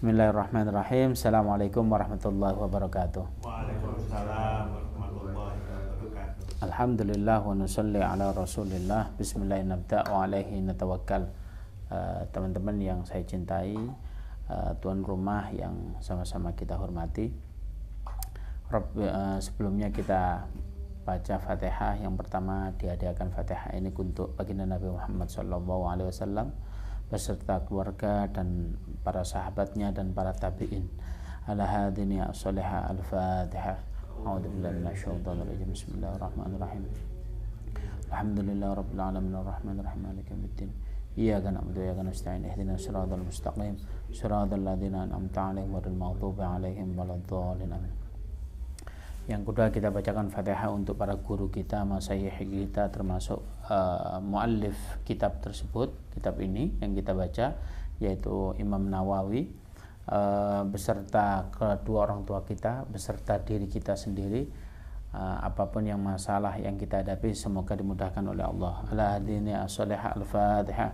Bismillahirrahmanirrahim. Assalamualaikum warahmatullahi wabarakatuh. Waalaikumsalam warahmatullahi wabarakatuh. Alhamdulillah wa nusalli ala rasulillah. Bismillahirrahmanirrahim wa alaihi natawakkal. Teman-teman yang saya cintai, tuan rumah yang sama-sama kita hormati, sebelumnya kita baca Fatihah. Yang pertama dihadiahkan Fatihah ini untuk baginda Nabi Muhammad SAW beserta keluarga dan para sahabatnya dan para tabi'in. Ala hadini as-salihah al-Fatihah. A'udzubillahi minasyaitonir rajim. Bismillahirrahmanirrahim. Alhamdulillahi rabbil alamin arrahmanir rahim maliki yaumiddin. Iyyaka na'budu wa iyyaka nasta'in ihdinas siratal mustaqim siratal ladzina an'amta 'alaihim ghairil maghdubi 'alaihim waladdallin. Amin. Yang kedua, kita bacakan Fatihah untuk para guru kita, masyayikh kita, termasuk muallif kitab tersebut, kitab ini yang kita baca, yaitu Imam Nawawi, beserta kedua orang tua kita, beserta diri kita sendiri. Apapun yang masalah yang kita hadapi, semoga dimudahkan oleh Allah. Ala hadini as-salihah al-Fatihah.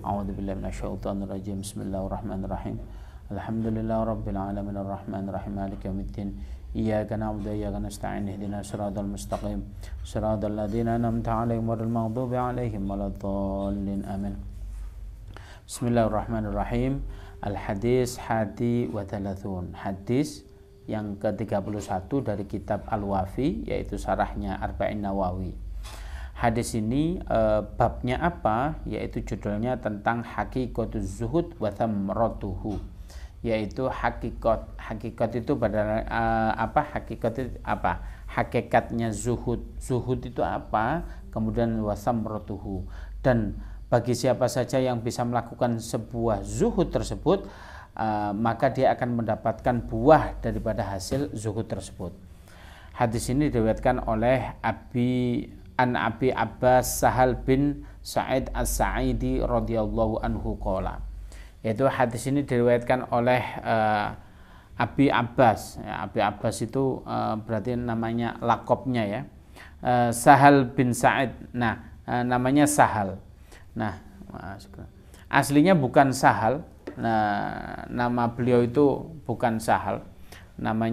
A'udzubillahi minasyaitonir rajim. Bismillahirrahmanirrahim. Alhamdulillahirabbil alamin arrahmanir rahim maliki yaumiddin. Iyyaka na'budu wa iyyaka nasta'in ihdinas siratal mustaqim siratal ladzina an'amta 'alaihim ghairil maghdubi 'alaihim waladdallin. Amin. Bismillahirrahmanirrahim. Al-hadis hadi wa thalathun. Hadis yang ke-31 dari kitab Al-Wafi, yaitu syarahnya Arba'in Nawawi. Hadis ini babnya apa? Yaitu judulnya tentang hakikatuz zuhud wa thamratuhu, yaitu hakikat itu pada hakikat itu apa, hakikatnya zuhud itu apa, kemudian wasamratuhu, dan bagi siapa saja yang bisa melakukan sebuah zuhud tersebut, maka dia akan mendapatkan buah daripada hasil zuhud tersebut. Hadis ini diriwayatkan oleh Abi Abbas Sahal bin Sa'id As-Sa'idi radhiyallahu anhu qala, yaitu hadis ini diriwayatkan oleh Abi Abbas. Abi Abbas itu berarti namanya lakopnya ya, Sahal bin Sa'id. Nah, namanya Sahal. Nah, aslinya bukan Sahal. Nah, nama beliau itu bukan Sahal. Nama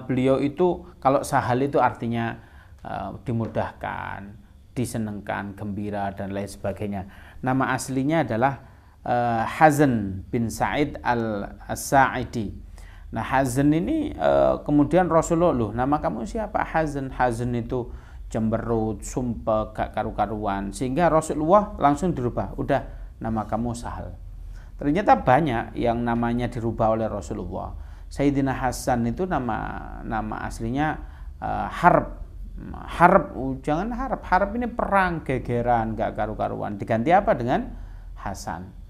beliau itu, kalau Sahal itu artinya dimudahkan, disenangkan, gembira dan lain sebagainya. Nama aslinya adalah Hazan bin Sa'id al-Sa'idi. Nah, Hazan ini kemudian Rasulullah, "Loh, nama kamu siapa?" Hazan. Hazan itu cemberut, sumpah, gak karu-karuan, sehingga Rasulullah langsung dirubah, "Udah, nama kamu Sahal." Ternyata banyak yang namanya dirubah oleh Rasulullah. Sayyidina Hasan itu nama aslinya Harb, jangan Harb ini perang, gegeran, gak karu-karuan. Diganti apa dengan Hasan.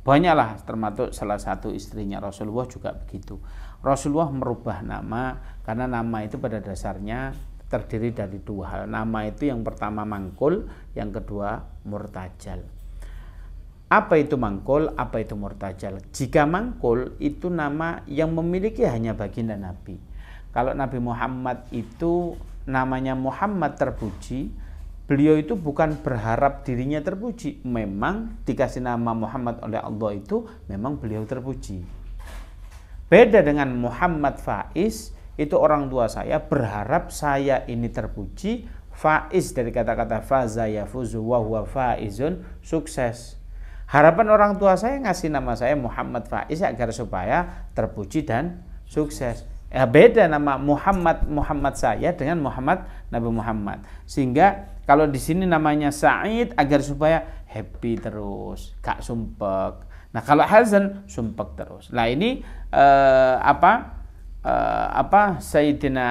Banyaklah, termasuk salah satu istrinya Rasulullah juga begitu. Rasulullah merubah nama karena nama itu pada dasarnya terdiri dari dua hal. Nama itu yang pertama mangkul, yang kedua murtajal. Apa itu mangkul, apa itu murtajal? Jika mangkul itu nama yang memiliki hanya baginda Nabi. Kalau Nabi Muhammad itu namanya Muhammad terpuji, beliau itu bukan berharap dirinya terpuji. Memang dikasih nama Muhammad oleh Allah itu memang beliau terpuji. Beda dengan Muhammad Faiz, itu orang tua saya berharap saya ini terpuji. Faiz dari kata-kata faza yafuzu wa huwa faizun, sukses. Harapan orang tua saya ngasih nama saya Muhammad Faiz agar supaya terpuji dan sukses. Beda nama Muhammad saya dengan Muhammad Nabi Muhammad. Sehingga kalau di sini namanya Sa'id agar supaya happy terus, gak sumpek. Nah, kalau Hazan sumpek terus. Nah, ini Sayyidina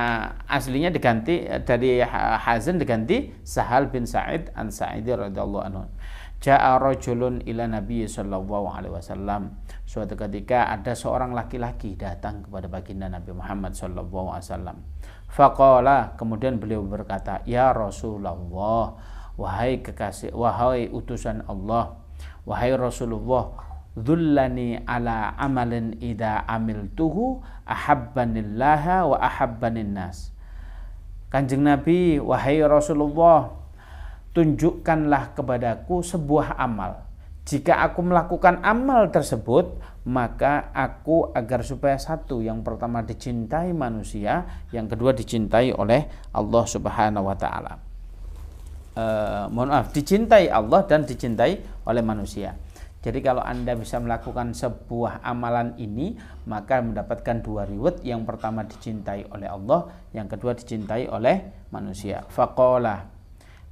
aslinya diganti dari Hazan diganti Sahal bin Sa'id An-Sa'idi radhiyallahu anhu. Ja'a rajulun ila Nabi sallallahu alaihi wasallam. Suatu ketika ada seorang laki-laki datang kepada baginda Nabi Muhammad sallallahu alaihi wasallam. Faqala, kemudian beliau berkata, "Ya Rasulullah, wahai kekasih, wahai utusan Allah, wahai Rasulullah, dhullani ala amalin idza amiltuhu ahabbanillaha wa ahabbanin nas." Kanjeng Nabi, wahai Rasulullah, tunjukkanlah kepadaku sebuah amal. Jika aku melakukan amal tersebut, maka aku agar supaya satu, yang pertama dicintai manusia, yang kedua dicintai oleh Allah Subhanahu wa taala. Dicintai Allah dan dicintai oleh manusia. Jadi kalau Anda bisa melakukan sebuah amalan ini, maka mendapatkan 2 reward. Yang pertama dicintai oleh Allah, yang kedua dicintai oleh manusia. Faqala,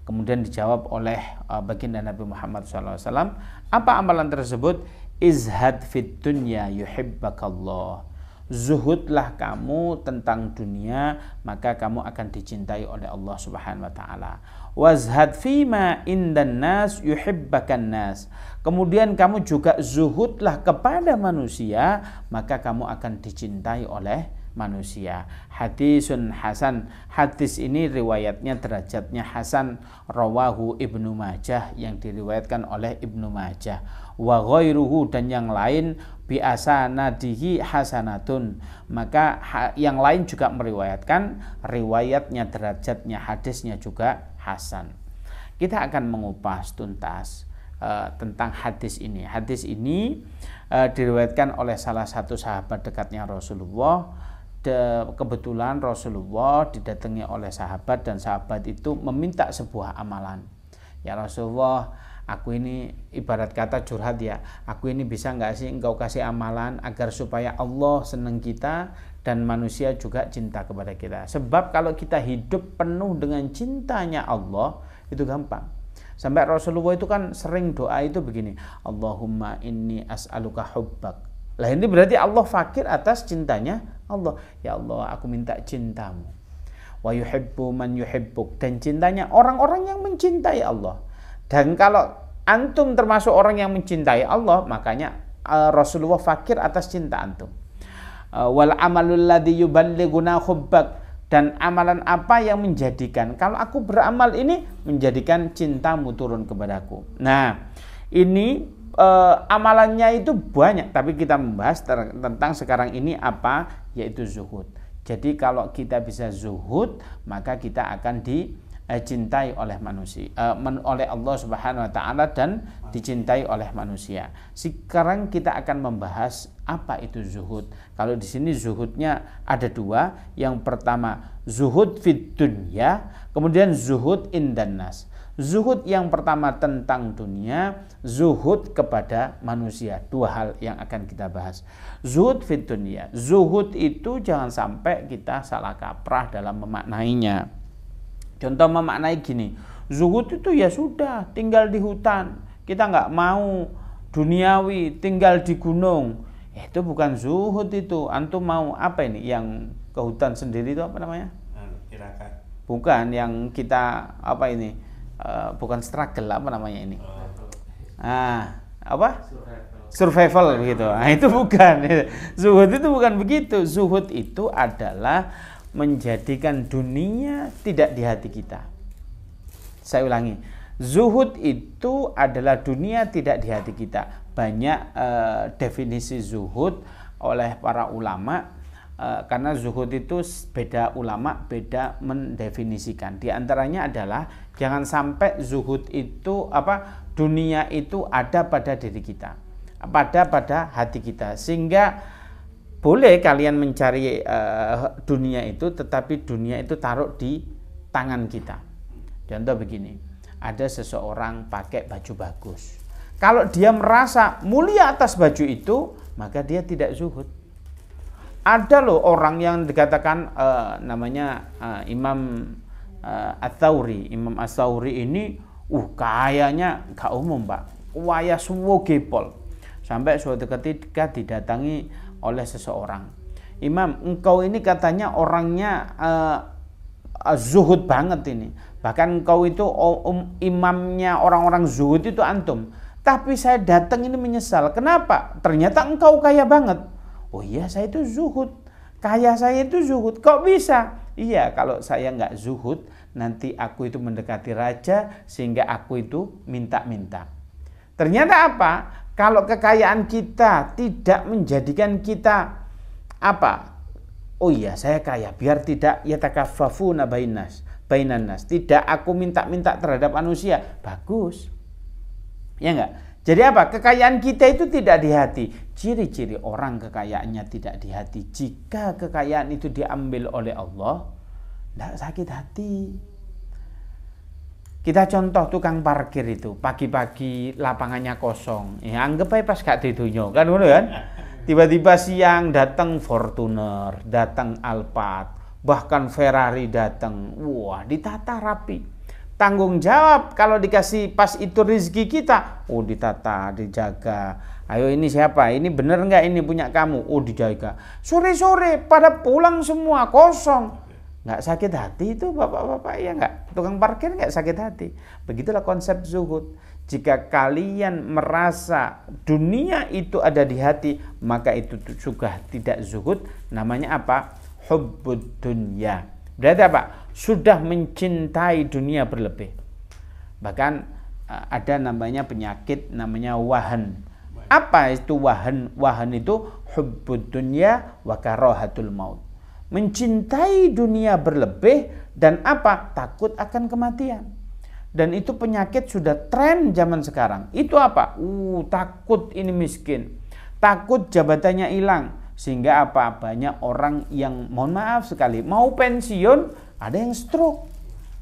kemudian dijawab oleh baginda Nabi Muhammad SAW, apa amalan tersebut? Izhad fit dunya yuhibbakallah. Zuhudlah kamu tentang dunia, maka kamu akan dicintai oleh Allah Subhanahu wa taala. Wazhad fima indan nas yuhibbakan nas. Kemudian kamu juga zuhudlah kepada manusia, maka kamu akan dicintai oleh manusia. Hadisun hasan. Hadis ini riwayatnya derajatnya hasan, rawahu Ibnu Majah, yang diriwayatkan oleh Ibnu Majah. Wa ghairuhu, dan yang lain, bi asanadihi hasanatun. Maka yang lain juga meriwayatkan, riwayatnya derajatnya hadisnya juga hasan. Kita akan mengupas tuntas tentang hadis ini. Hadis ini diriwayatkan oleh salah satu sahabat dekatnya Rasulullah. Kebetulan Rasulullah didatangi oleh sahabat, dan sahabat itu meminta sebuah amalan. Ya Rasulullah, aku ini ibarat kata curhat ya, aku ini bisa nggak sih engkau kasih amalan agar supaya Allah senang kita dan manusia juga cinta kepada kita. Sebab kalau kita hidup penuh dengan cintanya Allah, itu gampang. Sampai Rasulullah itu kan sering doa itu begini, Allahumma inni as'aluka hubbak. Lah ini berarti Allah fakir atas cintanya Allah. Ya Allah, aku minta cintamu. Wa yuhibbu man yuhibbuk, dan cintanya orang-orang yang mencintai Allah. Dan kalau antum termasuk orang yang mencintai Allah, makanya Rasulullah fakir atas cinta antum. Wal amalul ladzi yuballighuna hubbak, dan amalan apa yang menjadikan kalau aku beramal ini menjadikan cintamu turun kepadaku. Nah, ini amalannya itu banyak, tapi kita membahas tentang sekarang ini apa, yaitu zuhud. Jadi kalau kita bisa zuhud, maka kita akan dicintai oleh manusia, oleh Allah Subhanahu wa taala, dan dicintai oleh manusia. Sekarang kita akan membahas apa itu zuhud. Kalau di sini zuhudnya ada 2. Yang pertama zuhud fid dunya, kemudian zuhud indan nas. Zuhud yang pertama tentang dunia, zuhud kepada manusia. 2 hal yang akan kita bahas. Zuhud fit dunia. Zuhud itu jangan sampai kita salah kaprah dalam memaknainya. Contoh memaknai gini, zuhud itu ya sudah, tinggal di hutan. Kita nggak mau duniawi, tinggal di gunung. Itu bukan zuhud itu. Antum mau apa ini? Yang ke hutan sendiri itu apa namanya? Bukan, yang kita apa ini? Bukan struggle, apa namanya ini? Apa? Survival begitu. Nah, itu bukan. Zuhud itu bukan begitu. Zuhud itu adalah menjadikan dunia tidak di hati kita. Saya ulangi. Zuhud itu adalah dunia tidak di hati kita. Banyak definisi zuhud oleh para ulama. Karena zuhud itu beda ulama, beda mendefinisikan. Di antaranya adalah jangan sampai zuhud itu dunia itu ada pada diri kita, pada hati kita, sehingga boleh kalian mencari dunia itu, tetapi dunia itu taruh di tangan kita. Contoh begini, ada seseorang pakai baju bagus. Kalau dia merasa mulia atas baju itu, maka dia tidak zuhud. Ada loh orang yang dikatakan namanya Imam Ats-Tsauri. Imam Ats-Tsauri ini kayanya gak umum, Pak. Kaya suwo gepol. Sampai suatu ketika didatangi oleh seseorang. Imam, engkau ini katanya orangnya zuhud banget ini. Bahkan engkau itu imamnya orang-orang zuhud itu antum. Tapi saya datang ini menyesal. Kenapa? Ternyata engkau kaya banget. Oh iya, saya itu zuhud. Kaya saya itu zuhud. Kok bisa? Iya, kalau saya nggak zuhud, nanti aku itu mendekati raja sehingga aku itu minta-minta. Ternyata apa? Kalau kekayaan kita tidak menjadikan kita apa? Oh iya, saya kaya. Biar tidak yatakaffafuna bainan nas. Tidak aku minta-minta terhadap manusia. Bagus. Ya enggak? Jadi apa? Kekayaan kita itu tidak di hati. Ciri-ciri orang kekayaannya tidak di hati. Jika kekayaan itu diambil oleh Allah, tidak sakit hati. Kita contoh tukang parkir itu, pagi-pagi lapangannya kosong. Ya, anggap aja pas gak didunyo, kan ngono kan? Tiba-tiba siang datang Fortuner, datang Alphard, bahkan Ferrari datang. Wah, ditata rapi. Tanggung jawab kalau dikasih pas itu rezeki kita, oh ditata, dijaga. Ayo ini siapa? Ini bener nggak ini punya kamu? Oh dijaga. Sore-sore pada pulang semua kosong. Nggak sakit hati itu bapak-bapak ya nggak? Tukang parkir nggak sakit hati. Begitulah konsep zuhud. Jika kalian merasa dunia itu ada di hati, maka itu sudah tidak zuhud. Namanya apa? Hubbud dunya. Berarti apa? Sudah mencintai dunia berlebih. Bahkan ada namanya penyakit namanya wahan. Apa itu wahan? Wahan itu hubbud dunya wa karahatul maut. Mencintai dunia berlebih dan apa? Takut akan kematian. Dan itu penyakit sudah tren zaman sekarang. Itu apa? Takut ini miskin. Takut jabatannya hilang. Sehingga apa? Banyak orang yang mohon maaf sekali mau pensiun, ada yang stroke,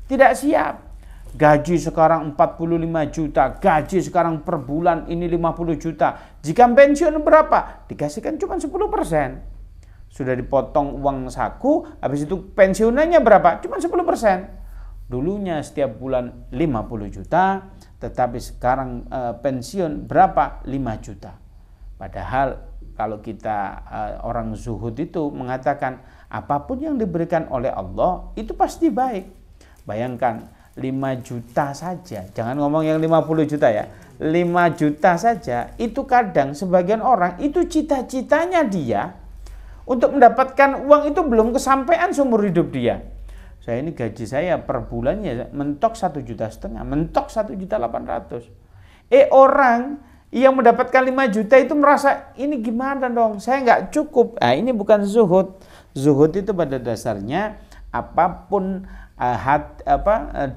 tidak siap. Gaji sekarang 45 juta, gaji sekarang per bulan ini 50 juta. Jika pensiun berapa? Dikasihkan cuma 10%. Sudah dipotong uang saku, habis itu pensiunannya berapa? Cuma 10%. Dulunya setiap bulan 50 juta, tetapi sekarang pensiun berapa? 5 juta. Padahal kalau kita orang zuhud itu mengatakan apapun yang diberikan oleh Allah itu pasti baik. Bayangkan 5 juta saja, jangan ngomong yang 50 juta ya, 5 juta saja itu kadang sebagian orang itu cita-citanya dia untuk mendapatkan uang itu belum kesampaian seumur hidup dia. Saya ini gaji saya per bulannya mentok 1,5 juta, mentok 1,8 juta. Orang yang mendapatkan 5 juta itu merasa ini gimana dong, saya nggak cukup. Nah, ini bukan zuhud. Zuhud itu pada dasarnya apapun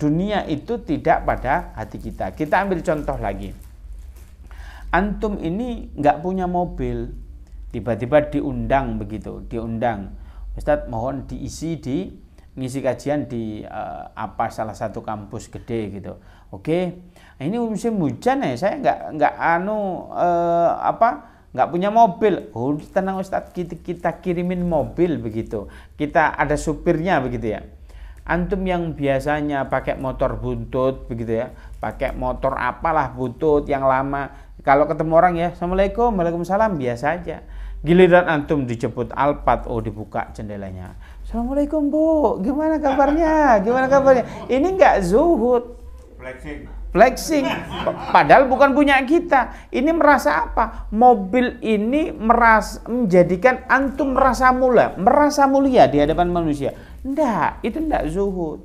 dunia itu tidak pada hati kita. Kita ambil contoh lagi. Antum ini nggak punya mobil, tiba-tiba diundang begitu, diundang. Ustadz mohon ngisi kajian di salah satu kampus gede gitu. Oke. Ini musim hujan ya, saya nggak punya mobil. Oh tenang Ustadz, kita kirimin mobil begitu. Kita ada supirnya begitu ya. Antum yang biasanya pakai motor buntut begitu ya, pakai motor apalah buntut yang lama. Kalau ketemu orang ya, Assalamualaikum, Waalaikumsalam, biasa aja. Giliran antum dijemput Alphard, oh dibuka jendelanya. Assalamualaikum Bu, gimana kabarnya? Gimana kabarnya? Ini nggak zuhud. Flexing. Padahal bukan punya kita. Ini merasa apa? Mobil ini menjadikan antum merasa mulia di hadapan manusia. Enggak, itu enggak zuhud.